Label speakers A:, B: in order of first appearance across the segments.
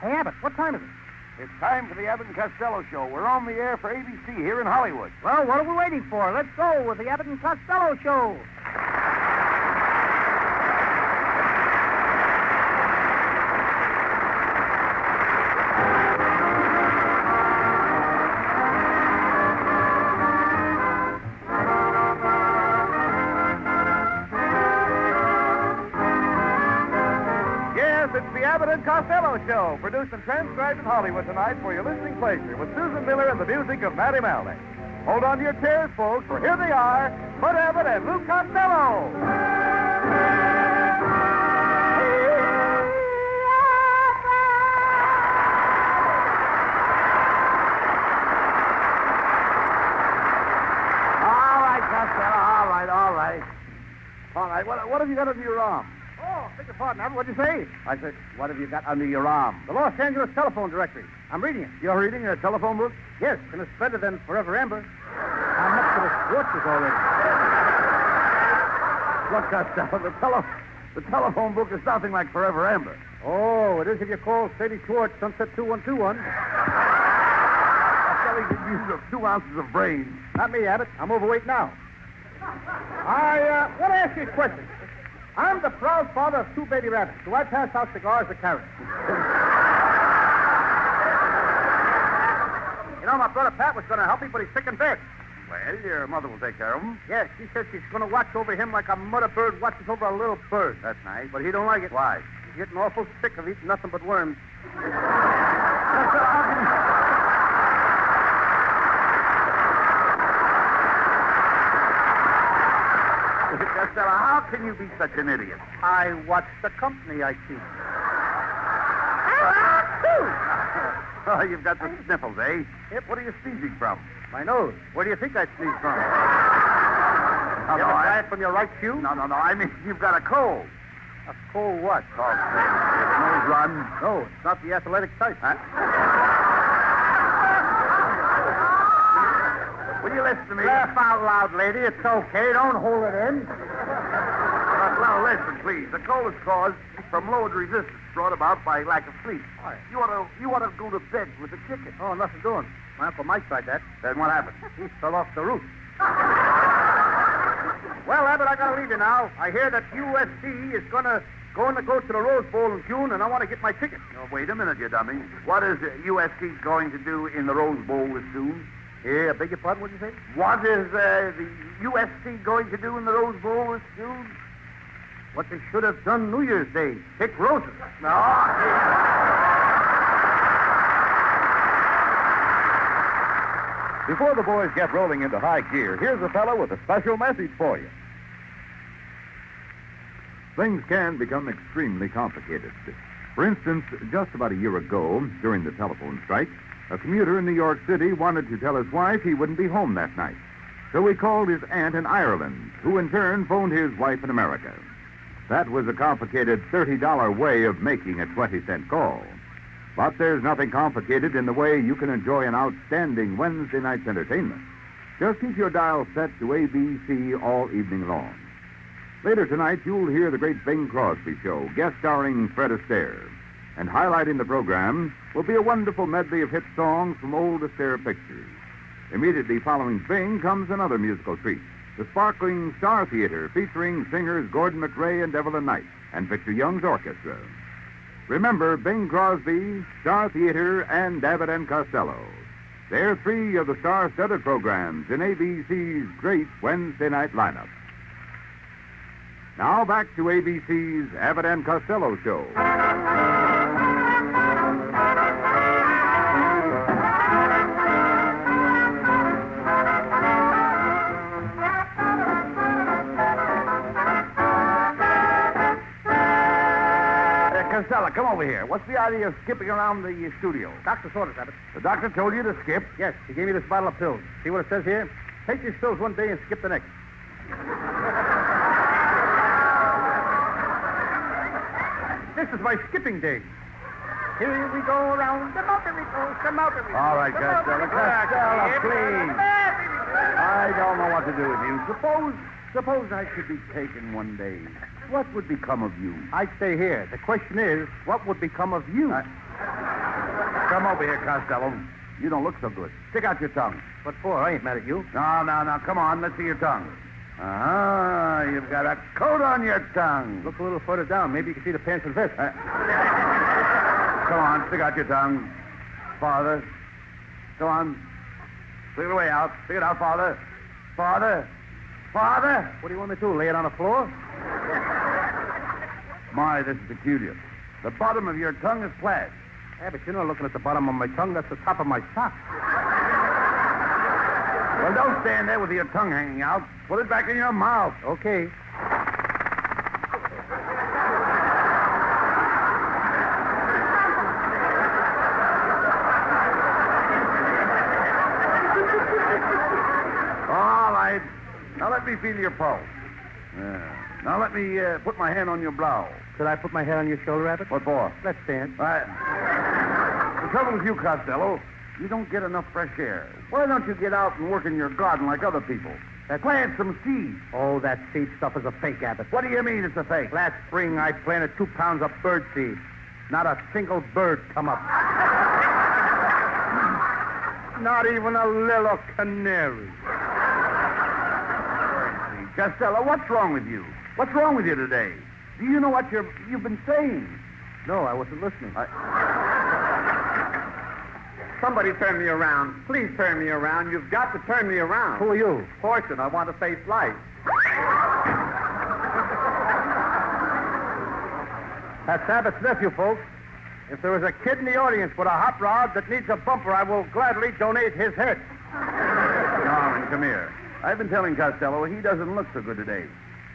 A: Hey, Abbott, what time is it?
B: It's time for the Abbott and Costello Show. We're on the air for ABC here in Hollywood.
A: Well, what are we waiting for? Let's go with the Abbott and Costello Show.
B: It's the Abbott and Costello Show, produced and transcribed in Hollywood tonight for your listening pleasure with Susan Miller and the music of Matty Malnick. Hold on to your chairs, folks, for here they are, Bud Abbott and Lou Costello. All right, Costello, all right. All right, what have you got under your arm?
A: Oh, beg your pardon, Abbott. What'd you say?
B: I said, what have you got under your arm?
A: The Los Angeles telephone directory. I'm reading it.
B: You're reading a telephone book?
A: Yes, and it's better than Forever Amber. I'm up to the squatches already.
B: Look, Costello, the telephone book is nothing like Forever Amber.
A: Oh, it is if you call Sadie Schwartz, Sunset 2121.
B: Costello, you use 2 ounces of brains.
A: Not me, Abbott. I'm overweight now. I want to ask you a question. I'm the proud father of 2 baby rabbits. Do I pass out cigars or carrots? You know, my brother Pat was going to help me, but he's sick in bed.
B: Well, your mother will take care of him.
A: Yes, she says she's going to watch over him like a mother bird watches over a little bird.
B: That's nice.
A: But he don't like it.
B: Why?
A: He's getting awful sick of eating nothing but worms.
B: Costello, how can you be such an idiot?
A: I watch the company I keep.
B: Oh, you've got the sniffles, eh? Yep. What are you sneezing from?
A: My nose. Where do you think I sneeze from?
B: No,
A: You ever try it from your right shoe?
B: No. I mean, you've got a cold.
A: A cold what?
B: Oh, nose run.
A: No, it's not the athletic type.
B: Huh? Will you listen to me?
A: Laugh out loud, lady. It's okay. Don't hold it in.
B: Now, listen, please. The cold is caused from lowered resistance brought about by lack of sleep.
A: All right.
B: You ought to go to bed with the chicken.
A: Oh, nothing doing. My Uncle Mike tried that.
B: Then what happened?
A: He fell off the roof. Well, Abbott, I gotta leave you now. I hear that USC is going to go to the Rose Bowl in June, and I want to get my ticket.
B: Oh, wait a minute, you dummy. What is USC going to do in the Rose Bowl this soon?
A: Yeah, beg your pardon, what'd you say?
B: What is the USC going to do in the Rose Bowl this soon?
A: What they should have done New Year's Day. Pick roses.
B: No. Before the boys get rolling into high gear, here's a fellow with a special message for you.
C: Things can become extremely complicated. For instance, just about a year ago, during the telephone strike, a commuter in New York City wanted to tell his wife he wouldn't be home that night. So he called his aunt in Ireland, who in turn phoned his wife in America. That was a complicated $30 way of making a 20-cent call. But there's nothing complicated in the way you can enjoy an outstanding Wednesday night's entertainment. Just keep your dial set to ABC all evening long. Later tonight, you'll hear the great Bing Crosby Show, guest starring Fred Astaire. And highlighting the program will be a wonderful medley of hit songs from old Astaire pictures. Immediately following Bing comes another musical treat, the sparkling Star Theater, featuring singers Gordon MacRae and Evelyn Knight, and Victor Young's orchestra. Remember Bing Crosby, Star Theater, and Abbott and Costello. They're 3 of the star-studded programs in ABC's great Wednesday night lineup. Now back to ABC's Abbott and Costello Show.
B: Costello, come over here. What's the idea of skipping around the studio?
A: Doctor's orders, Abbott.
B: The doctor told you to skip?
A: Yes, he gave me this bottle of pills. See what it says here? Take these pills one day and skip the next. This is my skipping day. Here we go around the multi-recourse, the multi-recourse.
B: All right, Costello. Costello, please. I don't know what to do with you. Suppose I should be taken one day. What would become of you?
A: I'd stay here. The question is, what would become of you?
B: Come over here, Costello. You don't look so good. Stick out your tongue.
A: What for? I ain't mad at you.
B: No. Come on. Let's see your tongue. You've got a coat on your tongue.
A: Look a little further down. Maybe you can see the pants and vest.
B: Come on. Stick out your tongue. Farther. Go on. Stick it way out. Stick it out farther. Farther.
A: What do you want me to do? Lay it on the floor?
B: My, this is peculiar. The bottom of your tongue is flat.
A: Yeah, but you're not looking at the bottom of my tongue. That's the top of my sock.
B: Well, don't stand there with your tongue hanging out. Put it back in your mouth.
A: Okay.
B: All right. Now let me feel your pulse. Now let me put my hand on your brow.
A: Could I put my head on your shoulder, Abbott?
B: What for?
A: Let's stand.
B: The trouble with you, Costello, you don't get enough fresh air. Why don't you get out and work in your garden like other people? Plant some seeds.
A: Oh, that seed stuff is a fake, Abbott.
B: What do you mean it's a fake?
A: Last spring, I planted 2 pounds of bird seed. Not a single bird come up. Not even a little canary.
B: Costello, what's wrong with you? What's wrong with you today? Do you know what you've been saying?
A: No, I wasn't listening.
D: Somebody turn me around. Please turn me around. You've got to turn me around.
A: Who are you?
D: Fortune, I want to face life.
A: That's Abbott's nephew, folks. If there is a kid in the audience with a hot rod that needs a bumper, I will gladly donate his head.
B: Norman, come here. I've been telling Costello he doesn't look so good today.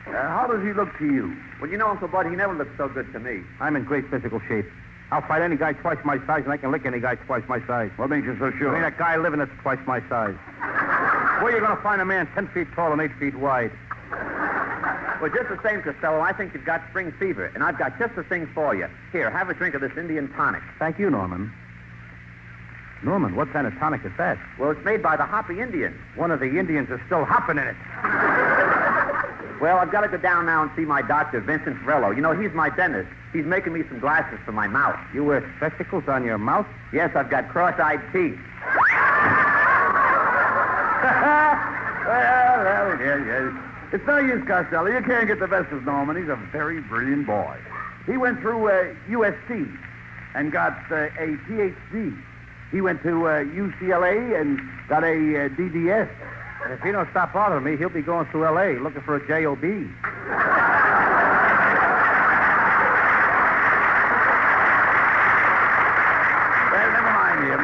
B: How does he look to you?
D: Well, you know, Uncle Bud, he never looked so good to me.
A: I'm in great physical shape. I'll fight any guy twice my size, and I can lick any guy twice my size.
B: What makes you so sure?
A: There ain't a guy living that's twice my size. Where are you going to find a man 10 feet tall and 8 feet wide?
D: Well, just the same, Costello, I think you've got spring fever, and I've got just the thing for you. Here, have a drink of this Indian tonic.
A: Thank you, Norman. Norman, what kind of tonic is that?
D: Well, it's made by the Hoppy Indian.
A: One of the Indians is still hopping in it.
D: Well, I've got to go down now and see my doctor, Vincent Varello. You know, he's my dentist. He's making me some glasses for my mouth.
A: You wear spectacles on your mouth?
D: Yes, I've got cross-eyed teeth.
B: Well, yeah. It's no use, Costello. You can't get the best of Norman. He's a very brilliant boy. He went through USC and got a PhD. He went to UCLA and got a DDS.
A: And if he don't stop bothering me, he'll be going through L.A. looking for a J.O.B.
B: Well,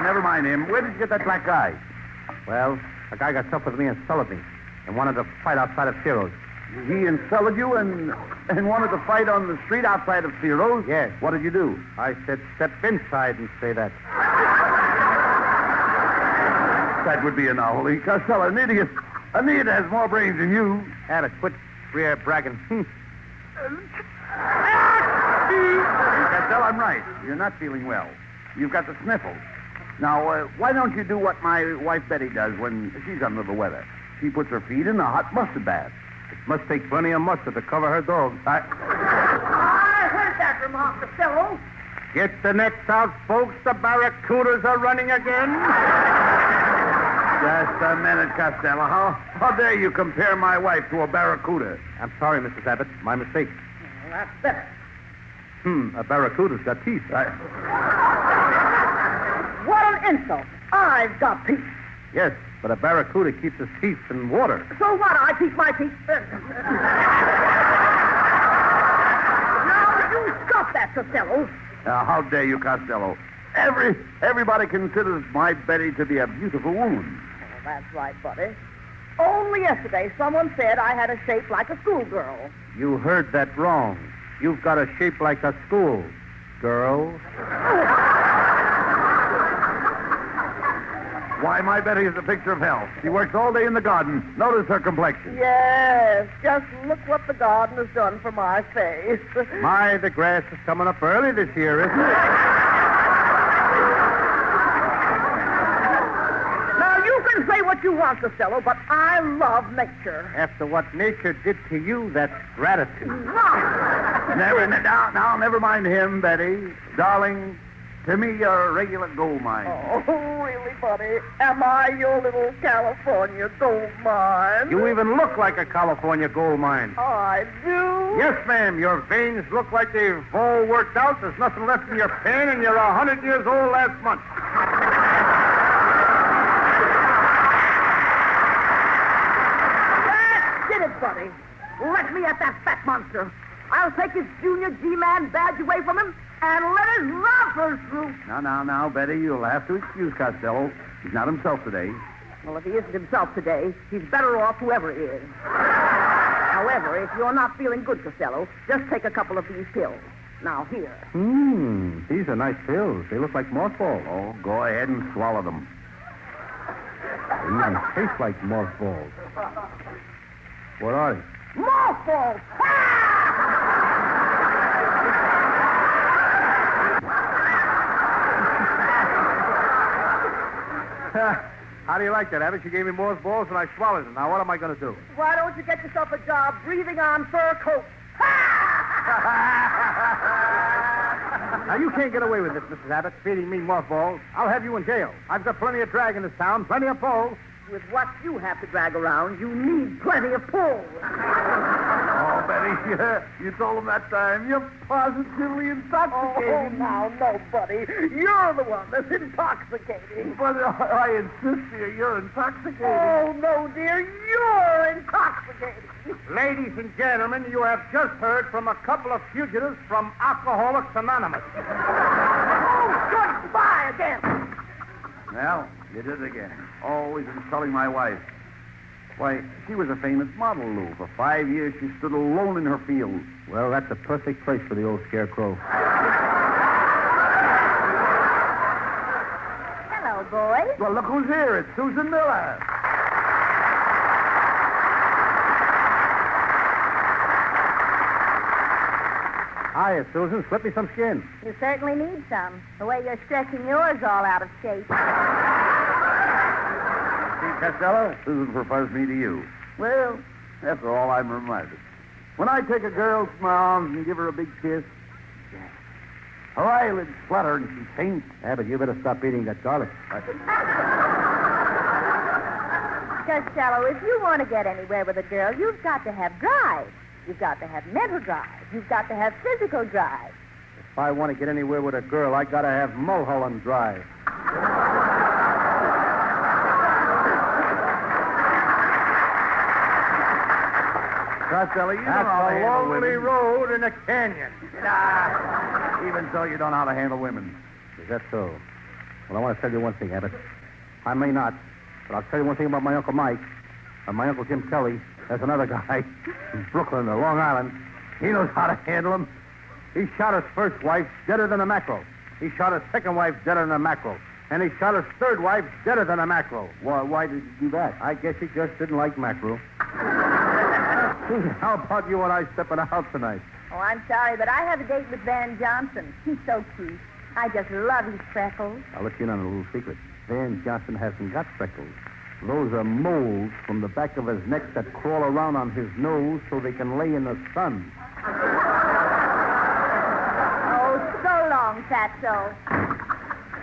B: never mind him. Where did you get that black guy?
A: Well, a guy got tough with me and insulted me and wanted to fight outside of Ciro's.
B: He insulted you and wanted to fight on the street outside of Ciro's?
A: Yes.
B: What did you do?
A: I said, step inside and say that.
B: That would be a novelty. Costello, an idiot. An idiot has more brains than you.
A: Abbott, quit bragging.
B: Costello, I'm right. You're not feeling well. You've got the sniffles. Now, why don't you do what my wife Betty does when she's under the weather? She puts her feet in a hot mustard bath.
A: It must take plenty of mustard to cover her dog.
E: I heard that remark, Costello.
A: Get the nets out, folks. The barracudas are running again.
B: Just a minute, Costello. How dare you compare my wife to a barracuda?
A: I'm sorry, Mrs. Abbott. My mistake.
E: Well, that's better.
A: A barracuda's got teeth.
E: What an insult. I've got teeth.
A: Yes, but a barracuda keeps his teeth in water.
E: So what? I keep my teeth. Now, you stop that, Costello.
B: How dare you, Costello? Everybody considers my Betty to be a beautiful woman.
E: Oh, that's right, buddy. Only yesterday, someone said I had a shape like a schoolgirl.
A: You heard that wrong. You've got a shape like a school girl.
B: Why, my Betty is a picture of health. She works all day in the garden. Notice her complexion.
E: Yes, just look what the garden has done for my face.
A: My, the grass is coming up early this year, isn't it?
E: Now, you can say what you want, Costello, but I love nature.
A: After what nature did to you, that's gratitude.
B: Never mind him, Betty. Darling, To me, you're a regular gold mine.
E: Oh, really, buddy? Am I your little California gold mine?
A: You even look like a California gold mine.
E: Oh, I do?
A: Yes, ma'am. Your veins look like they've all worked out. There's nothing left in your pan, and you're 100 years old last month.
E: Get it, buddy. Let me at that fat monster. I'll take his junior G-Man badge away from him and let his love burst through.
B: Now, Betty, you'll have to excuse Costello. He's not himself today.
E: Well, if he isn't himself today, he's better off whoever he is. However, if you're not feeling good, Costello, just take a couple of these pills. Now, here.
A: These are nice pills. They look like mothballs.
B: Oh, go ahead and swallow them.
A: They even taste like mothballs. What are they?
E: Mothballs!
A: How do you like that, Abbott? You gave me mothballs and I swallowed them. Now, what am I going to do?
E: Why don't you get yourself a job breathing on fur coats?
A: Now, you can't get away with this, Mrs. Abbott, feeding me mothballs. I'll have you in jail. I've got plenty of drag in this town, plenty of pull.
E: With what you have to drag around, you need plenty of pull.
B: Oh, Betty, you told him that time. You're positively intoxicating.
E: Oh, now, no, buddy. You're the one that's intoxicating.
B: But I insist here, you're intoxicating.
E: Oh, no, dear, you're intoxicating.
A: Ladies and gentlemen, you have just heard from a couple of fugitives from Alcoholics Anonymous.
E: Oh, goodbye again.
B: Well, you did it again. Always insulting my wife. Why, she was a famous model, Lou. For 5 years, she stood alone in her field.
A: Well, that's a perfect place for the old scarecrow.
F: Hello, boys.
B: Well, look who's here. It's Susan Miller.
A: Hiya, Susan. Slip me some skin.
F: You certainly need some. The way you're stretching yours all out of shape.
B: See, Costello, Susan prefers me to you. Well, after all, I'm reminded. When I take a girl to my arms and give her a big kiss, her eyelids flutter and she faints.
A: Abbott, you better stop eating that garlic.
F: Costello, if you want to get anywhere with a girl, you've got to have drive. You've got to have mental drive. You've got to have physical drive.
A: If I want to get anywhere with a girl, I got to have Mulholland Drive.
B: Costello, you
A: That's
B: don't know how to
A: a
B: handle
A: lonely
B: women.
A: road in a canyon.
B: Even so, you don't know how to handle women.
A: Is that so? Well, I want to tell you one thing, Abbott. I may not, but I'll tell you one thing about my Uncle Mike and my Uncle Jim Kelly. There's another guy in Brooklyn or Long Island. He knows how to handle them. He shot his first wife deader than a mackerel. He shot his second wife deader than a mackerel. And he shot his third wife deader than a mackerel.
B: Why did you do that?
A: I guess he just didn't like mackerel. How about you and I stepping out tonight?
F: Oh, I'm sorry, but I have a date with Van Johnson. He's so cute. I just love his freckles.
A: I'll let you in on a little secret. Van Johnson hasn't got freckles. Those are moles from the back of his neck that crawl around on his nose so they can lay in the sun.
F: Oh, so long, Fatso.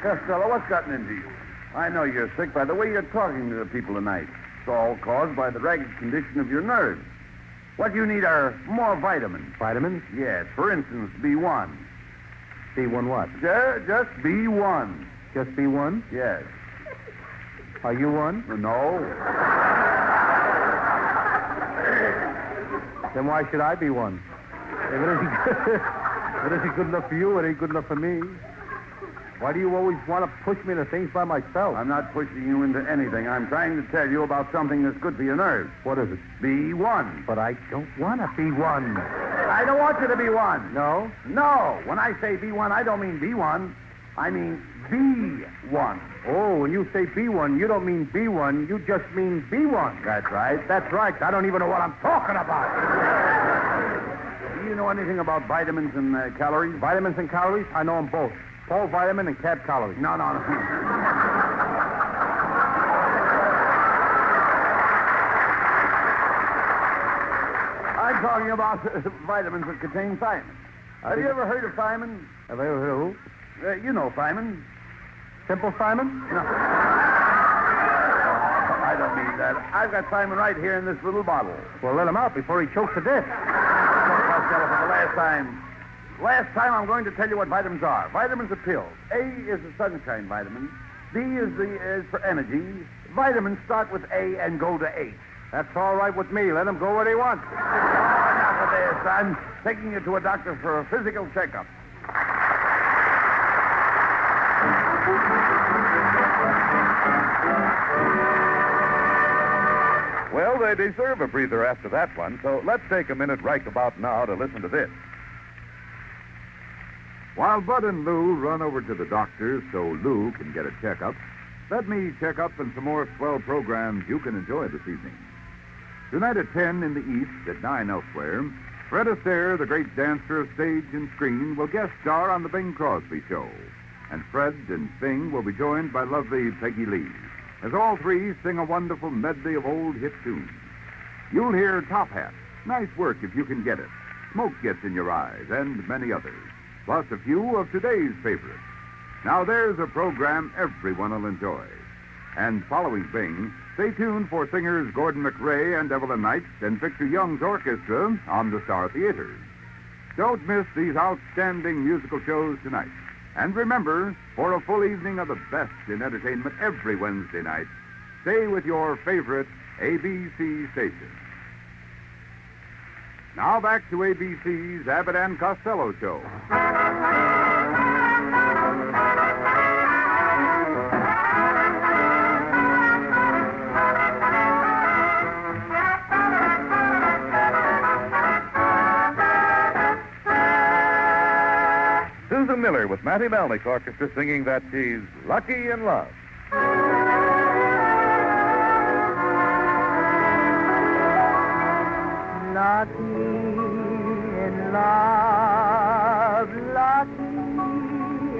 B: Costello, what's gotten into you? I know you're sick by the way you're talking to the people tonight. It's all caused by the ragged condition of your nerves. What you need are more vitamins.
A: Vitamins?
B: Yes, for instance, B1.
A: B1 what?
B: Just B1.
A: Just B1?
B: Yes.
A: Are you one?
B: No.
A: Then why should I be one? If it isn't good enough for you, it ain't good enough for me. Why do you always want to push me into things by myself?
B: I'm not pushing you into anything. I'm trying to tell you about something that's good for your nerves.
A: What is it?
B: B1.
A: But I don't want to be one.
B: I don't want you to be one.
A: No?
B: No. When I say B1, I don't mean B1. I mean B1.
A: Oh, when you say B1, you don't mean B1. You just mean B1.
B: That's right.
A: That's right. I don't even know what I'm talking about.
B: Do you know anything about vitamins and calories?
A: Vitamins and calories? I know them both. Paul vitamin and cab calories.
B: No. I'm talking about vitamins that contain thiamine. Have you ever heard of thiamine?
A: Have I ever heard of who?
B: You know Simon.
A: Simple Simon?
B: No. I don't mean that. I've got Simon right here in this little bottle.
A: Well, let him out before he chokes to death.
B: Look, Costello, for the last time. Last time I'm going to tell you what vitamins are. Vitamins are pills. A is the sunshine vitamin. B is for energy. Vitamins start with A and go to H.
A: That's all right with me. Let him go where he wants.
B: Oh, enough of this, son. Taking you to a doctor for a physical checkup.
C: Well, they deserve a breather after that one, so let's take a minute right about now to listen to this. While Bud and Lou run over to the doctor so Lou can get a checkup, let me check up on some more swell programs you can enjoy this evening. Tonight at 10 in the East, at 9 elsewhere, Fred Astaire, the great dancer of stage and screen, will guest star on the Bing Crosby Show. And Fred and Bing will be joined by lovely Peggy Lee, as all three sing a wonderful medley of old hit tunes. You'll hear Top Hat, Nice Work If You Can Get It, Smoke Gets in Your Eyes, and many others, plus a few of today's favorites. Now there's a program everyone will enjoy. And following Bing, stay tuned for singers Gordon McRae and Evelyn Knight and Victor Young's orchestra on the Star Theaters. Don't miss these outstanding musical shows tonight. And remember, for a full evening of the best in entertainment every Wednesday night, stay with your favorite ABC station. Now back to ABC's Abbott and Costello Show. Susan Miller with Matty Melnick's orchestra singing that she's lucky in love.
E: Lucky in love, lucky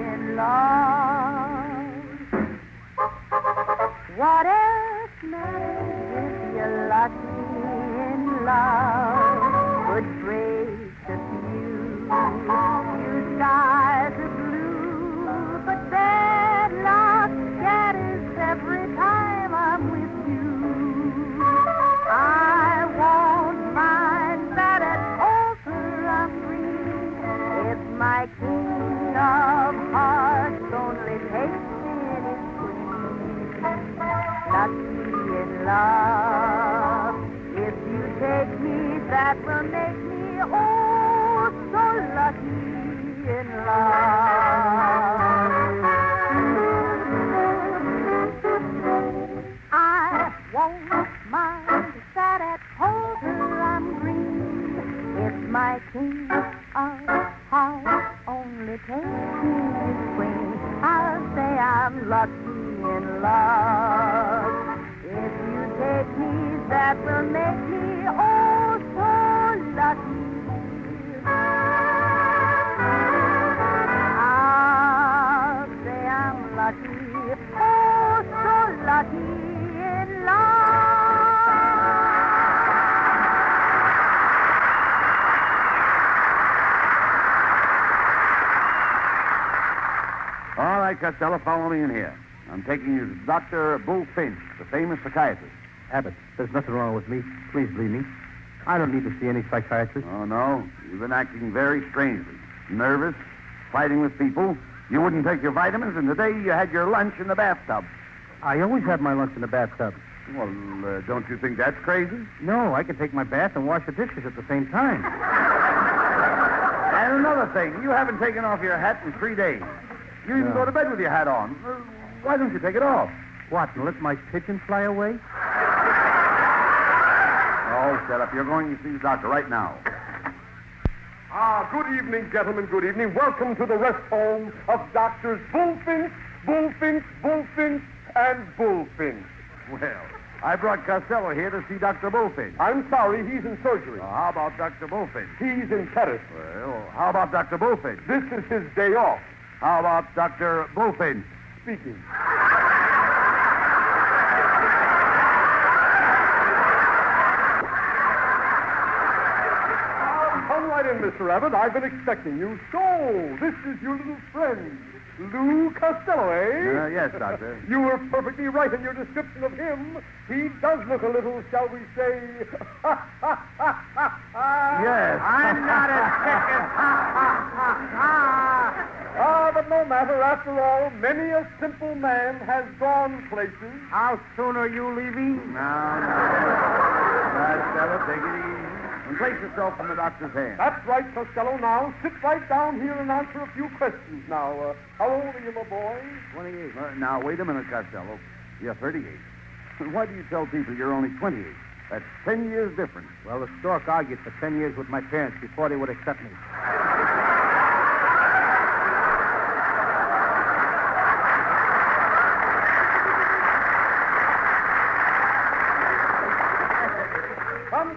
E: in love. What else matters if you're lucky in love? Good breaks a few skies are blue, but bad luck scatters every time I'm with you. I won't mind that at altar I'm green if my king of hearts only takes me in his queen. Lucky in love, if you take me, that will make me oh so lucky in love. I won't mind that at altar I'm green if my king of hearts only takes me his queen. I'll say I'm lucky in love. If you take me, that will make me oh so lucky. I'll say I'm lucky, oh so lucky in love.
B: All right, Costello, follow me in here. I'm taking you to Dr. Bull Finch, the famous psychiatrist.
A: Abbott, there's nothing wrong with me. Please believe me. I don't need to see any psychiatrist.
B: Oh, no? You've been acting very strangely. Nervous, fighting with people. You wouldn't take your vitamins, and today you had your lunch in the bathtub.
A: I always have my lunch in the bathtub.
B: Well, don't you think that's crazy?
A: No, I can take my bath and wash the dishes at the same time.
B: And another thing, you haven't taken off your hat in 3 days. You even go to bed with your hat on. Why don't you take it off?
A: What, and let my pigeon fly away?
B: Oh, shut up. You're going to see the doctor right now.
G: Good evening, gentlemen. Good evening. Welcome to the rest home of Doctors Bullfinch, Bullfinch, Bullfinch, and Bullfinch.
B: Well, I brought Costello here to see Dr. Bullfinch.
G: I'm sorry, he's in surgery.
B: How about Dr. Bullfinch?
G: He's in tennis.
B: Well, how about Dr. Bullfinch?
G: This is his day off.
B: How about Dr. Bullfinch?
G: Speaking. Come right in, Mr. Abbott. I've been expecting you. So, this is your little friend, Lou Costello, eh?
A: Yes, Doctor.
G: You were perfectly right in your description of him. He does look a little, shall we say...
A: Yes.
D: I'm not as sick as
G: but no matter. After all, many a simple man has gone places.
A: How soon are you leaving? No. Costello, take it easy. And place yourself in the doctor's hand.
G: That's right, Costello. Now, sit right down here and answer a few questions. Now, how old are you, my boy?
A: 28. Now, wait a minute, Costello. You're 38. Why do you tell people you're only 28? That's 10 years difference. Well, the stork argued for 10 years with my parents before they would accept me.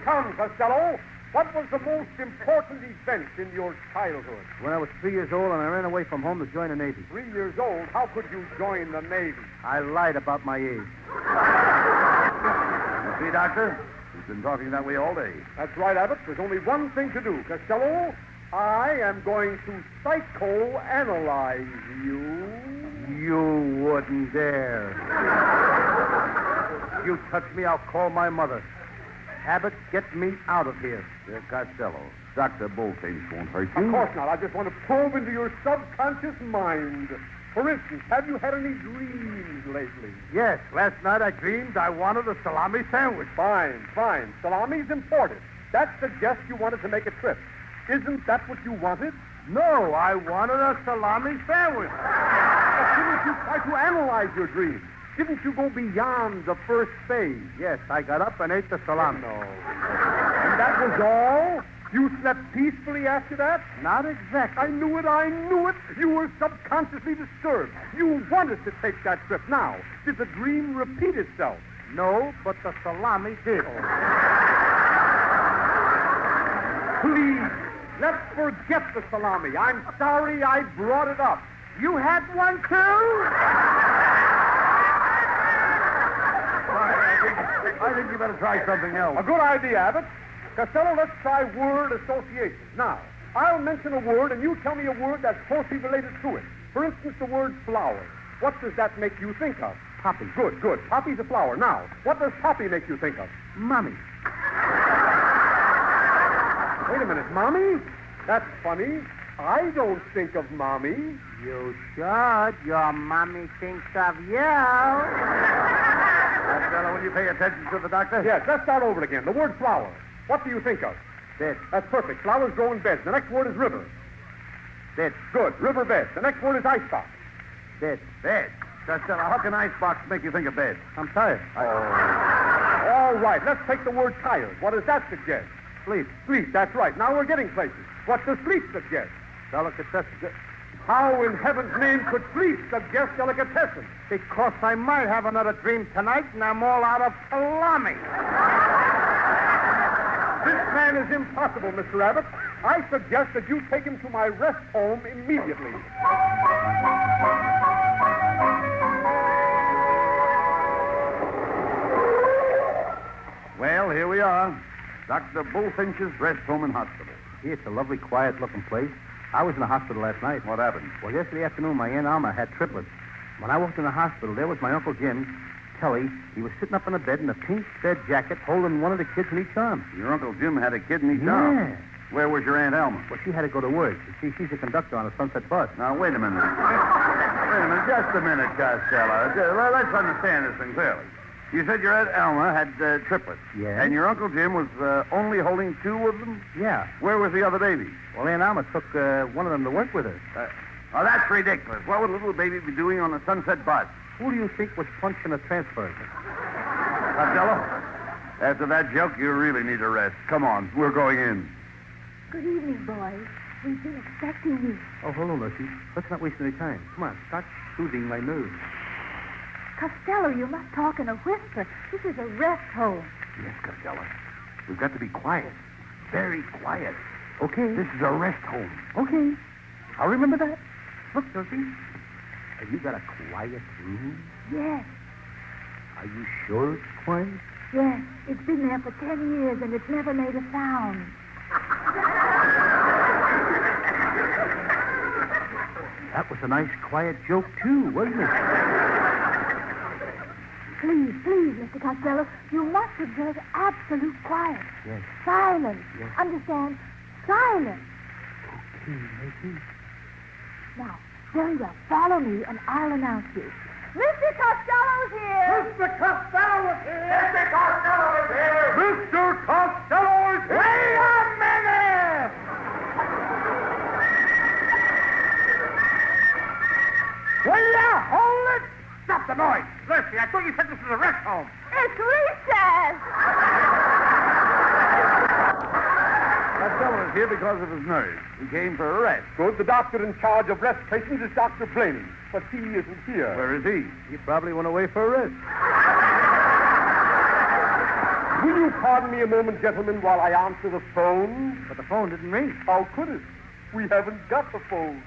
G: Come, Costello. What was the most important event in your childhood?
A: When I was 3 years old and I ran away from home to join the Navy.
G: 3 years old? How could you join the Navy?
A: I lied about my age.
B: You see, Doctor? He's been talking that way all day.
G: That's right, Abbott. There's only one thing to do, Costello. I am going to psychoanalyze you.
A: You wouldn't dare. If you touch me, I'll call my mother. Abbott, get me out of here.
B: Costello, Dr. Bullfinch won't hurt you.
G: Of course not. I just want to probe into your subconscious mind. For instance, have you had any dreams lately?
A: Yes, last night I dreamed I wanted a salami sandwich.
G: Fine. Salami's imported. That suggests you wanted to make a trip. Isn't that what you wanted?
A: No, I wanted a salami sandwich.
G: But didn't you try to analyze your dream? Didn't you go beyond the first phase?
A: Yes, I got up and ate the salami.
G: No. And that was all? You slept peacefully after that?
A: Not exactly.
G: I knew it. You were subconsciously disturbed. You wanted to take that trip. Now, did the dream repeat itself?
A: No, but the salami did.
G: Please, let's forget the salami. I'm sorry I brought it up.
A: You had one, too? I think you better try something else.
G: A good idea, Abbott. Costello, let's try word association. Now, I'll mention a word, and you tell me a word that's closely related to it. For instance, the word flower. What does that make you think of?
A: Poppy.
G: Good. Poppy's a flower. Now, what does poppy make you think of?
A: Mommy.
G: Wait a minute, Mommy? That's funny. I don't think of Mommy.
A: You should. Your mommy thinks of you.
B: Costello, will you pay attention to the doctor?
G: Yes, let's start over again. The word flower. What do you think of?
A: Bed.
G: That's perfect. Flowers grow in beds. The next word is river.
A: Bed.
G: Good. River bed. The next word is icebox.
A: Bed.
B: Bed. Costello, how can icebox make you think of bed?
A: I'm tired.
G: All right. Let's take the word tired. What does that suggest?
A: Sleep.
G: Sleep. That's right. Now we're getting places. What does sleep suggest?
A: Delicatessen.
G: How in heaven's name could sleep suggest delicatessen?
A: Because I might have another dream tonight, and I'm all out of salami.
G: This man is impossible, Mr. Abbott. I suggest that you take him to my rest home immediately.
B: Well, here we are. Dr. Bullfinch's Rest Home and Hospital.
A: Gee, it's a lovely, quiet-looking place. I was in the hospital last night.
B: What happened?
A: Well, yesterday afternoon, my Aunt Alma had triplets. When I walked in the hospital, there was my Uncle Jim, Kelly. He was sitting up in a bed in a pink bed jacket, holding one of the kids in each arm.
B: Your Uncle Jim had a kid in each arm? Where was your Aunt Alma?
A: Well, she had to go to work. You see, she's a conductor on a Sunset bus.
B: Now, wait a minute. Just a minute, Costello. Let's understand this thing clearly. You said your Aunt Alma had triplets.
A: Yeah.
B: And your Uncle Jim was only holding two of them?
A: Yeah.
B: Where was the other baby?
A: Well, Aunt Alma took one of them to work with her.
B: Oh, that's ridiculous. What would a little baby be doing on a Sunset bus?
A: Who do you think was punching a transfer?
B: Costello, after that joke, you really need a rest. Come on, we're going in.
E: Good evening, boys. We've been expecting you.
A: Oh, hello, Lucy. Let's not waste any time. Come on, start soothing my nerves.
E: Costello, you must talk in a whisper. This is a rest home.
B: Yes, Costello. We've got to be quiet. Very quiet.
A: Okay.
B: This is a rest home.
A: Okay. I'll remember that. Look, Lucy. Have you got a quiet room?
E: Yes,
A: Are you sure it's quiet?
E: yes. It's been there for 10 years and it's never made a sound.
A: That was a nice, quiet joke, too, wasn't it?
E: Please, Mr. Costello, you must observe absolute quiet.
A: Yes.
E: Silence.
A: Yes.
E: Understand? Silence.
A: Okay, Maggie.
E: Now, very well. Follow me, and I'll announce you. Mr. Costello's here.
G: Mr. Costello is here!
B: Mr. Costello is here!
G: Mr. Costello is here!
B: Wait a minute! Will you hold it? Stop the noise. Mercy, I thought you said this was a rest home.
F: It's recess.
B: Costello is here because of his nerves. He came for a rest.
G: Good. The doctor in charge of rest patients is Dr. Blaney, but he isn't here.
B: Where is he?
A: He probably went away for a rest.
G: Will you pardon me a moment, gentlemen, while I answer the phone?
A: But the phone didn't ring.
G: How could it? We haven't got the phone.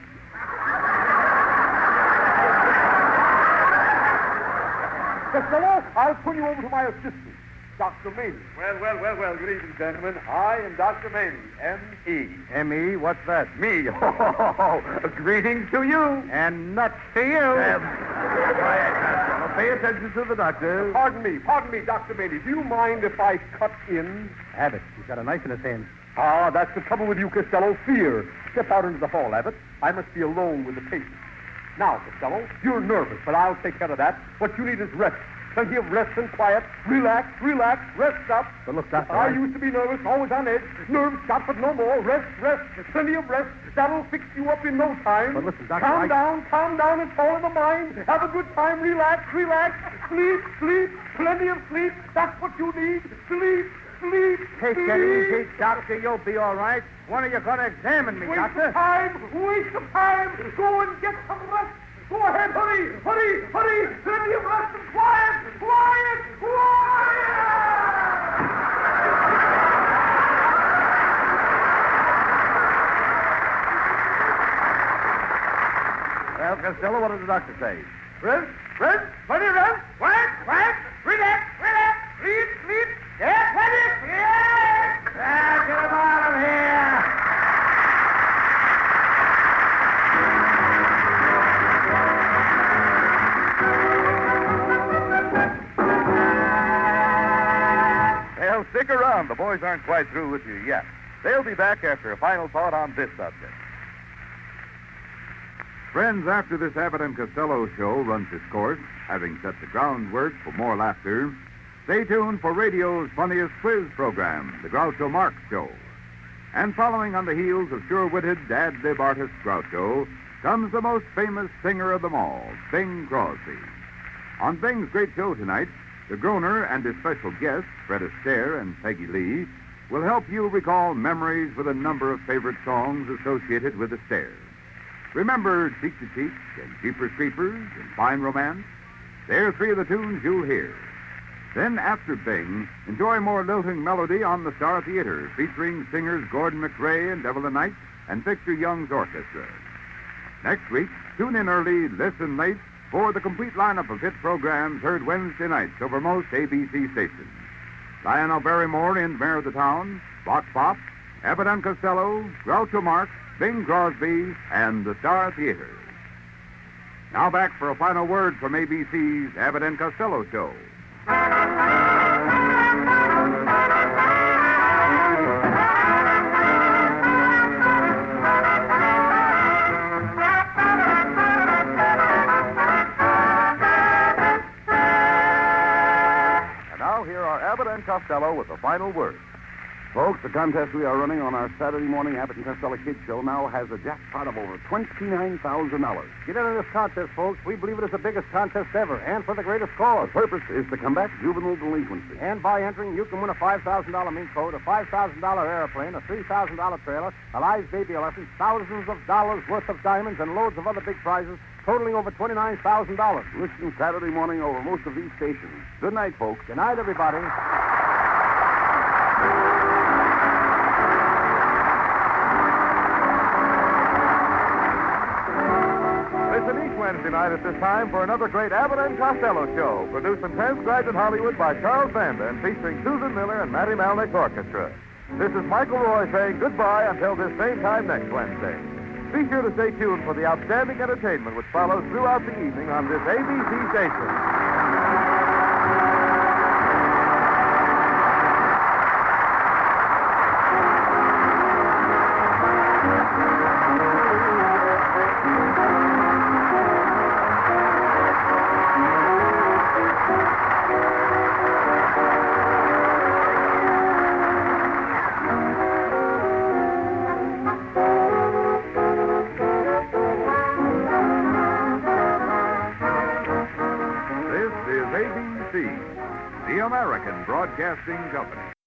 G: Costello, I'll pull you over to my assistant, Dr. Maney.
B: Well. Good evening, gentlemen. I am Dr. Maney, M.E.
A: M.E., what's that?
B: Me. Greetings to you.
A: And nuts to you.
B: Quiet, Costello. Pay attention to the doctor.
G: Pardon me, Dr. Maney. Do you mind if I cut in?
A: Abbott, he's got a knife in his hand.
G: Ah, that's the trouble with you, Costello. Fear. Step out into the hall, Abbott. I must be alone with the patient. Now, Costello, you're nervous, but I'll take care of that. What you need is rest. Plenty of rest and quiet. Relax, rest up.
A: But look, Doctor,
G: I used to be nervous, always on edge. Nerves shot, but no more. Rest. Plenty of rest. That'll fix you up in no time.
A: But listen, Doctor,
G: Calm down. It's all in the mind. Have a good time. Relax. Sleep. Plenty of sleep. That's what you need. Sleep.
A: Take it easy, Doctor. You'll be all right. When are you going to examine me, Doctor?
G: Waste of time. Go and get some rest. Go ahead, hurry. Plenty of rest and quiet.
B: Well, Costello, what did the doctor say?
G: Rest. Plenty of rest. Quiet. Relax. Sleep. Yeah, plenty.
B: Get him out of here! Well, stick around. The boys aren't quite through with you yet. They'll be back after a final thought on this subject.
C: Friends, after this Abbott and Costello show runs its course, having set the groundwork for more laughter, stay tuned for radio's funniest quiz program, the Groucho Marx Show. And following on the heels of sure-witted ad-lib artist Groucho comes the most famous singer of them all, Bing Crosby. On Bing's great show tonight, the Groner and his special guests, Fred Astaire and Peggy Lee, will help you recall memories with a number of favorite songs associated with Astaire. Remember Cheek to Cheek and Jeepers Creepers and Fine Romance? They're three of the tunes you'll hear. Then, after Bing, enjoy more lilting melody on the Star Theater, featuring singers Gordon McRae and Evelyn Knight and Victor Young's orchestra. Next week, tune in early, listen late for the complete lineup of hit programs heard Wednesday nights over most ABC stations. Lionel Barrymore in Mayor of the Town, Vox Pop, Abbott and Costello, Groucho Marx, Bing Crosby, and the Star Theater. Now back for a final word from ABC's Abbott and Costello Show.
B: And now here are Abbott and Costello with the final word.
A: Folks, the contest we are running on our Saturday morning Abbott and Costello Kids Show now has a jackpot of over $29,000. Get into this contest, folks. We believe it is the biggest contest ever, and for the greatest cause. The purpose is to combat juvenile delinquency. And by entering, you can win a $5,000 mink coat, a $5,000 airplane, a $3,000 trailer, a live baby elephant, thousands of dollars worth of diamonds, and loads of other big prizes, totaling over $29,000. Listen Saturday morning over most of these stations. Good night, folks. Good night, everybody.
B: Listen each Wednesday night at this time for another great Abbott and Costello show, produced and transcribed in Hollywood by Charles Vanda and featuring Susan Miller and Matty Malnick's orchestra. This is Michael Roy saying goodbye until this same time next Wednesday. Be sure to stay tuned for the outstanding entertainment which follows throughout the evening on this ABC station.
C: This is ABC, the American Broadcasting Company.